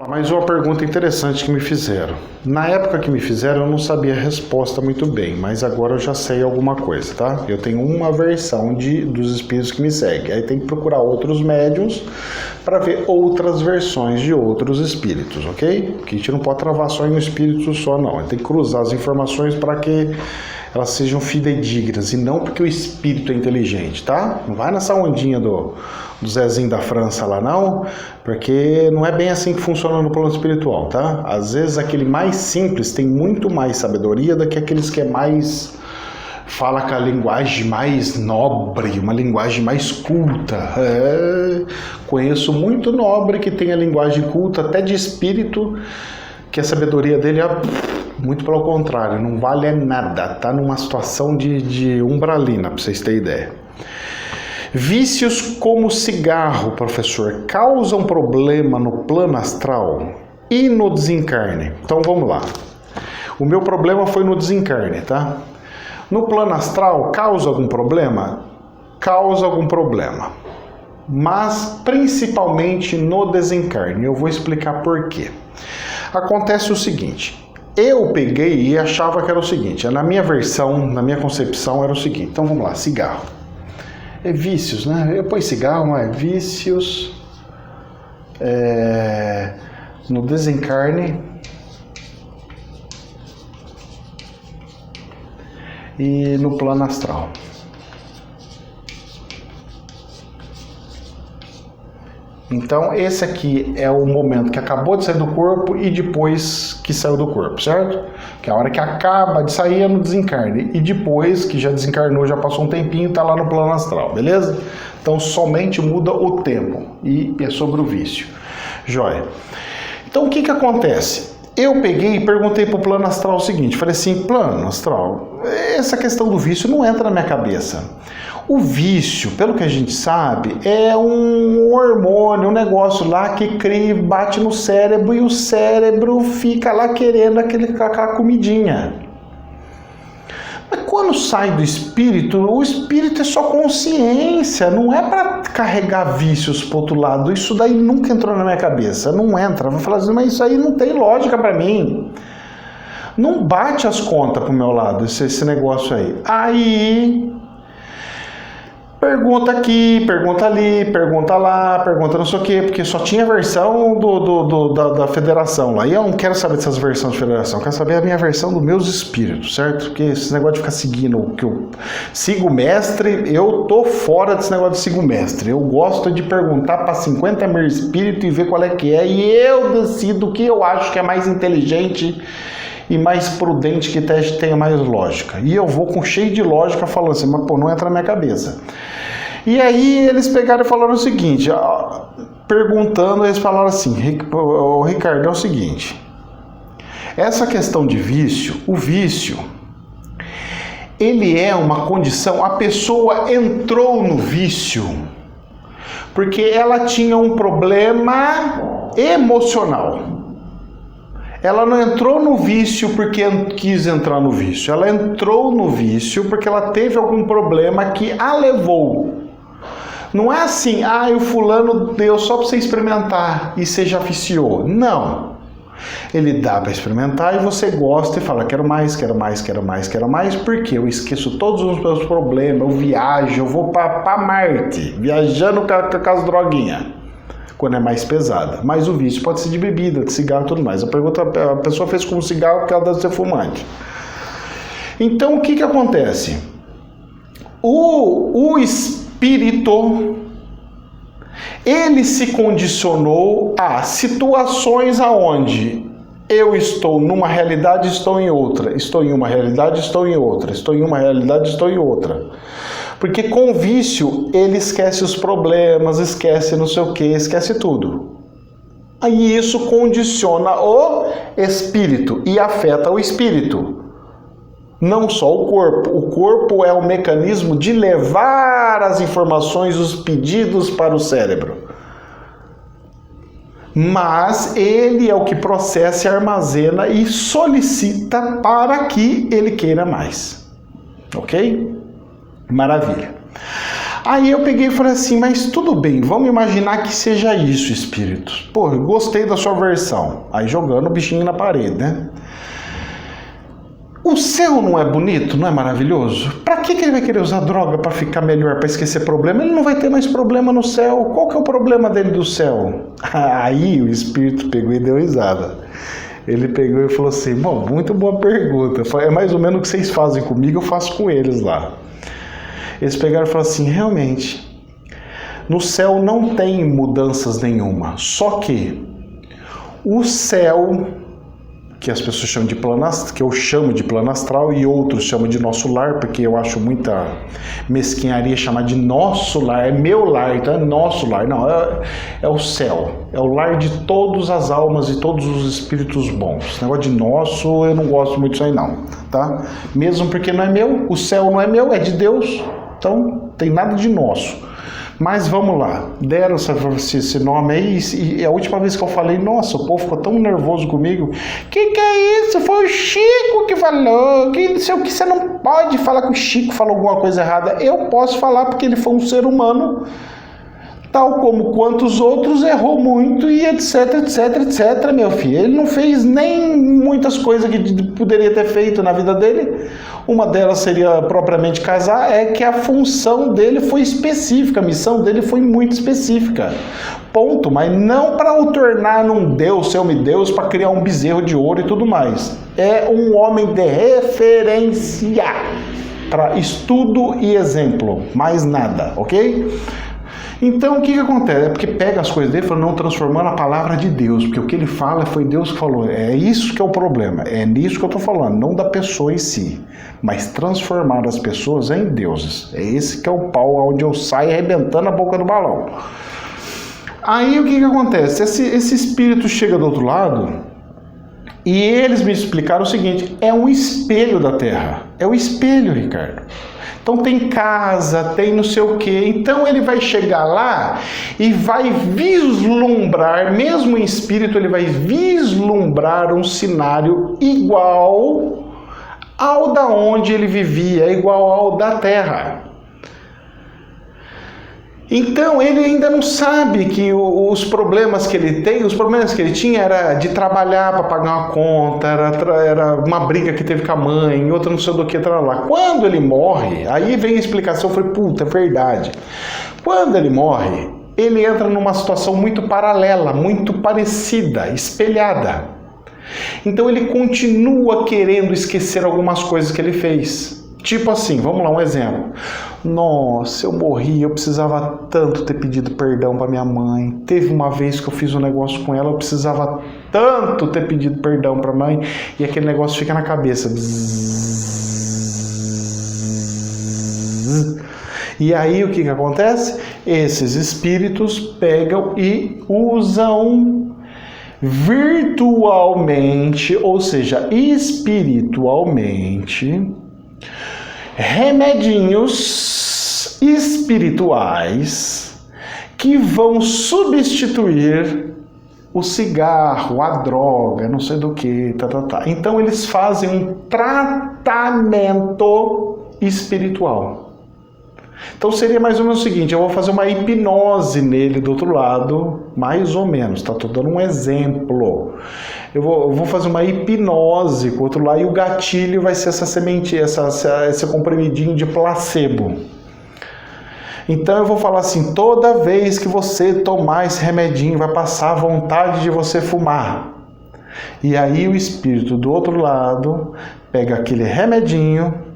Mas uma pergunta interessante que me fizeram. Na época que me fizeram, eu não sabia a resposta muito bem, mas agora eu já sei alguma coisa, tá? Eu tenho uma versão dos espíritos que me seguem. Aí tem que procurar outros médiuns para ver outras versões de outros espíritos, ok? Porque a gente não pode travar só em um espírito só, não. Tem que cruzar as informações para que elas sejam fidedignas e não porque o espírito é inteligente, tá? Não vai nessa ondinha do Zezinho da França lá, não, porque não é bem assim que funciona no plano espiritual, tá? Às vezes aquele mais simples tem muito mais sabedoria do que aqueles que é mais... fala com a linguagem mais nobre, uma linguagem mais culta. Conheço muito nobre que tem a linguagem culta, até de espírito, que a sabedoria dele é muito pelo contrário, não vale nada, tá numa situação de umbralina, para vocês terem ideia. Vícios como cigarro, professor, causam problema no plano astral e no desencarne? Então vamos lá. O meu problema foi no desencarne, tá? No plano astral, causa algum problema? Causa algum problema. Mas principalmente no desencarne. Eu vou explicar por quê. Acontece o seguinte. Eu peguei e achava que era o seguinte. Na minha versão, na minha concepção, era o seguinte. Então vamos lá, cigarro. É vícios, né? Eu ponho cigarro, mas é vícios. No desencarne. E no plano astral. Então esse aqui é o momento que acabou de sair do corpo e depois que saiu do corpo, certo? Que é a hora que acaba de sair é no desencarne. E depois que já desencarnou, já passou um tempinho, tá lá no plano astral, beleza? Então somente muda o tempo e é sobre o vício. Joia. Então o que acontece? Eu peguei e perguntei pro plano astral o seguinte, falei assim, plano astral, essa questão do vício não entra na minha cabeça. O vício, pelo que a gente sabe, é um hormônio, um negócio lá que cria, bate no cérebro e o cérebro fica lá querendo aquela comidinha. Mas quando sai do espírito, o espírito é só consciência, não é para carregar vícios pro outro lado. Isso daí nunca entrou na minha cabeça, não entra. Vou falar assim, mas isso aí não tem lógica para mim. Não bate as contas pro meu lado, esse negócio aí. Aí... pergunta aqui, pergunta ali, pergunta lá, pergunta não sei o quê, porque só tinha a versão da federação lá. E eu não quero saber dessas versões de federação, eu quero saber a minha versão dos meus espíritos, certo? Porque esse negócio de ficar seguindo, que eu sigo o mestre, eu tô fora desse negócio de sigo o mestre. Eu gosto de perguntar para 50 mil espíritos e ver qual é que é, e eu decido o que eu acho que é mais inteligente e mais prudente, que tenha mais lógica. E eu vou com cheio de lógica falando assim, mas pô, não entra na minha cabeça. E aí eles pegaram e falaram o seguinte, perguntando, eles falaram assim, Ricardo, é o seguinte, essa questão de vício, o vício, ele é uma condição, a pessoa entrou no vício porque ela tinha um problema emocional. Ela não entrou no vício porque quis entrar no vício. Ela entrou no vício porque ela teve algum problema que a levou. Não é assim, o fulano deu só para você experimentar e você já viciou. Não. Ele dá para experimentar e você gosta e fala, quero mais, quero mais, quero mais, quero mais, porque eu esqueço todos os meus problemas, eu viajo, eu vou para Marte, viajando com as droguinhas. Quando é mais pesada. Mas o vício pode ser de bebida, de cigarro e tudo mais. A pessoa fez com cigarro porque ela deve ser fumante. Então, o que acontece? O espírito, ele se condicionou a situações aonde eu estou numa realidade, estou em outra. Estou em uma realidade, estou em outra. Estou em uma realidade, estou em outra. Porque com o vício, ele esquece os problemas, esquece não sei o que, esquece tudo. Aí isso condiciona o espírito e afeta o espírito. Não só o corpo. O corpo é o mecanismo de levar as informações, os pedidos para o cérebro. Mas ele é o que processa, armazena e solicita para que ele queira mais. Ok? Maravilha. Aí eu peguei e falei assim, mas tudo bem, vamos imaginar que seja isso, espírito. Pô, eu gostei da sua versão. Aí jogando o bichinho na parede, né? O céu não é bonito, não é maravilhoso? Pra que ele vai querer usar droga pra ficar melhor, pra esquecer problema? Ele não vai ter mais problema no céu. Qual que é o problema dele do céu? Aí o espírito pegou e deu risada. Ele pegou e falou assim, bom, muito boa pergunta. É mais ou menos o que vocês fazem comigo, eu faço com eles lá. Eles pegaram e falaram assim, realmente, no céu não tem mudanças nenhuma. Só que o céu, que as pessoas chamam de plano astral, que eu chamo de plano astral e outros chamam de nosso lar, porque eu acho muita mesquinharia chamar de nosso lar, é meu lar, então é nosso lar. Não, é o céu, é o lar de todas as almas e todos os espíritos bons. Esse negócio de nosso, eu não gosto muito disso aí não, tá? Mesmo porque não é meu, o céu não é meu, é de Deus, então tem nada de nosso. Mas vamos lá, deram esse nome aí e a última vez que eu falei, nossa, o povo ficou tão nervoso comigo. Que é isso? Foi o Chico que falou, que não sei o que, você não pode falar que o Chico falou alguma coisa errada. Eu posso falar porque ele foi um ser humano, tal como quantos outros, errou muito e etc, etc, etc, meu filho. Ele não fez nem muitas coisas que poderia ter feito na vida dele. Uma delas seria propriamente casar, é que a função dele foi específica, a missão dele foi muito específica. Ponto, mas não para o tornar num Deus, semi-Deus, para criar um bezerro de ouro e tudo mais. É um homem de referência para estudo e exemplo, mais nada, ok? Então, o que acontece? É porque pega as coisas dele e fala, não transformando a palavra de Deus, porque o que ele fala foi Deus que falou. É isso que é o problema, é nisso que eu estou falando, não da pessoa em si, mas transformar as pessoas em deuses. É esse que é o pau onde eu saio arrebentando a boca do balão. Aí, o que acontece? Esse espírito chega do outro lado e eles me explicaram o seguinte, é um espelho da Terra. É o espelho, Ricardo. Então tem casa, tem não sei o quê. Então ele vai chegar lá e vai vislumbrar, mesmo em espírito, ele vai vislumbrar um cenário igual ao da onde ele vivia, igual ao da Terra. Então ele ainda não sabe que os problemas que ele tem, os problemas que ele tinha era de trabalhar para pagar uma conta, era uma briga que teve com a mãe, outra não sei do que, lá. Quando ele morre, aí vem a explicação, eu falei, puta, é verdade. Quando ele morre, ele entra numa situação muito paralela, muito parecida, espelhada. Então ele continua querendo esquecer algumas coisas que ele fez. Tipo assim, vamos lá, um exemplo. Nossa, eu morri, eu precisava tanto ter pedido perdão para minha mãe. Teve uma vez que eu fiz um negócio com ela, eu precisava tanto ter pedido perdão para a mãe. E aquele negócio fica na cabeça. E aí o que acontece? Esses espíritos pegam e usam virtualmente, ou seja, espiritualmente, remedinhos espirituais que vão substituir o cigarro, a droga, não sei do que, Então eles fazem um tratamento espiritual. Então seria mais ou menos o seguinte, eu vou fazer uma hipnose nele do outro lado, mais ou menos, tá? Tô dando um exemplo. Eu vou fazer uma hipnose com o outro lado e o gatilho vai ser essa semente, esse comprimidinho de placebo. Então eu vou falar assim, toda vez que você tomar esse remedinho, vai passar a vontade de você fumar. E aí o espírito do outro lado pega aquele remedinho,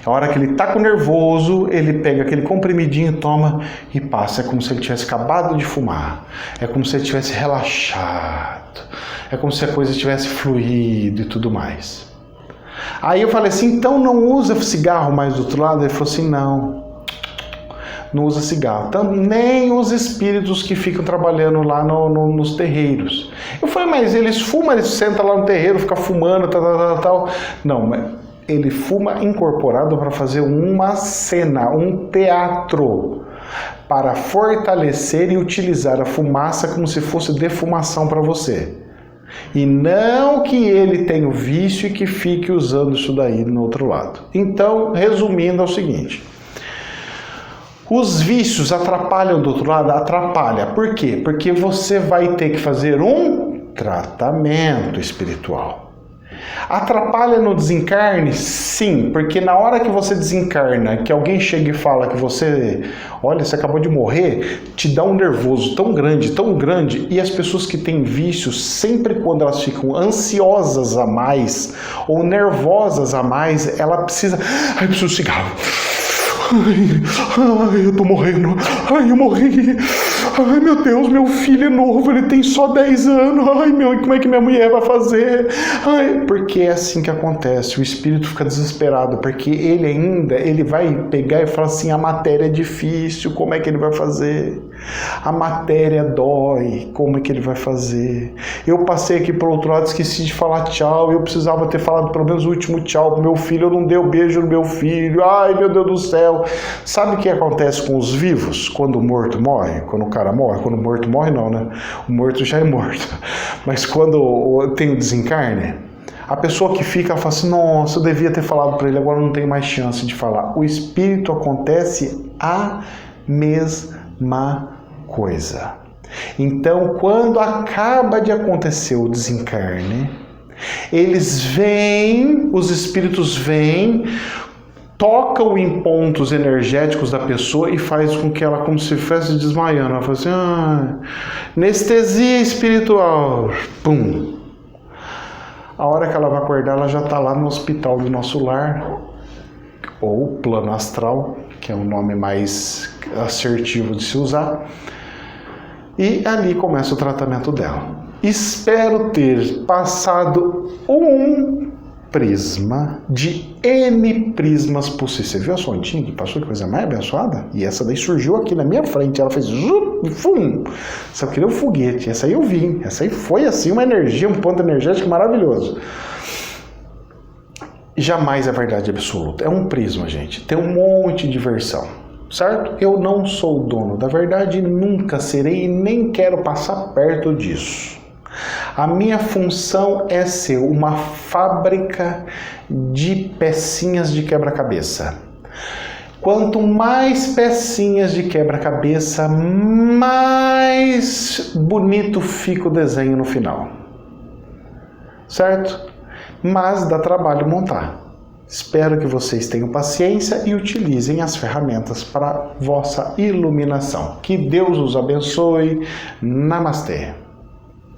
a hora que ele tá com nervoso, ele pega aquele comprimidinho, toma e passa. É como se ele tivesse acabado de fumar. É como se ele tivesse relaxado. É como se a coisa tivesse fluído e tudo mais. Aí eu falei assim, então não usa cigarro mais do outro lado? Ele falou assim, não usa cigarro. Então, nem os espíritos que ficam trabalhando lá nos terreiros. Eu falei, mas eles fumam, eles sentam lá no terreiro, ficam fumando, tal. Não, mas ele fuma incorporado para fazer uma cena, um teatro, para fortalecer e utilizar a fumaça como se fosse defumação para você. E não que ele tenha o vício e que fique usando isso daí no outro lado. Então, resumindo, é o seguinte. Os vícios atrapalham do outro lado? Atrapalha. Por quê? Porque você vai ter que fazer um tratamento espiritual. Atrapalha no desencarne? Sim, porque na hora que você desencarna, que alguém chega e fala que você, olha, você acabou de morrer, te dá um nervoso tão grande, e as pessoas que têm vícios, sempre quando elas ficam ansiosas a mais, ou nervosas a mais, ela precisa, ai, preciso de cigarro. Ai, eu tô morrendo. Ai, eu morri. Ai, meu Deus, meu filho é novo, ele tem só 10 anos. Ai, como é que minha mulher vai fazer? Ai, porque é assim que acontece. O espírito fica desesperado, porque ele vai pegar e falar assim, a matéria é difícil, como é que ele vai fazer? A matéria dói, como é que ele vai fazer? Eu passei aqui pro outro lado, esqueci de falar tchau, eu precisava ter falado pelo menos o último tchau pro meu filho, eu não dei o beijo no meu filho, ai, meu Deus do céu. Sabe o que acontece com os vivos quando o morto morre? Quando o cara morre? Quando o morto morre não, né? O morto já é morto. Mas quando tem o desencarne, a pessoa que fica, ela fala assim, nossa, eu devia ter falado para ele, agora não tenho mais chance de falar. O espírito acontece a mesma coisa. Então, quando acaba de acontecer o desencarne, eles vêm, os espíritos vêm, tocam em pontos energéticos da pessoa e faz com que ela, como se estivesse desmaiando, ela fala assim, anestesia espiritual, pum. A hora que ela vai acordar, ela já está lá no hospital do nosso lar, ou plano astral, que é um nome mais assertivo de se usar, e ali começa o tratamento dela. Espero ter passado um prisma de N prismas possíveis. Você viu a sua ondinha que passou? Que coisa mais abençoada? E essa daí surgiu aqui na minha frente. Ela fez fum! Só que nem um foguete. Essa aí eu vi. Essa aí foi assim uma energia, um ponto energético maravilhoso. Jamais é verdade absoluta. É um prisma, gente. Tem um monte de versão. Certo? Eu não sou o dono da verdade, nunca serei e nem quero passar perto disso. A minha função é ser uma fábrica de pecinhas de quebra-cabeça. Quanto mais pecinhas de quebra-cabeça, mais bonito fica o desenho no final. Certo? Mas dá trabalho montar. Espero que vocês tenham paciência e utilizem as ferramentas para vossa iluminação. Que Deus os abençoe. Namastê.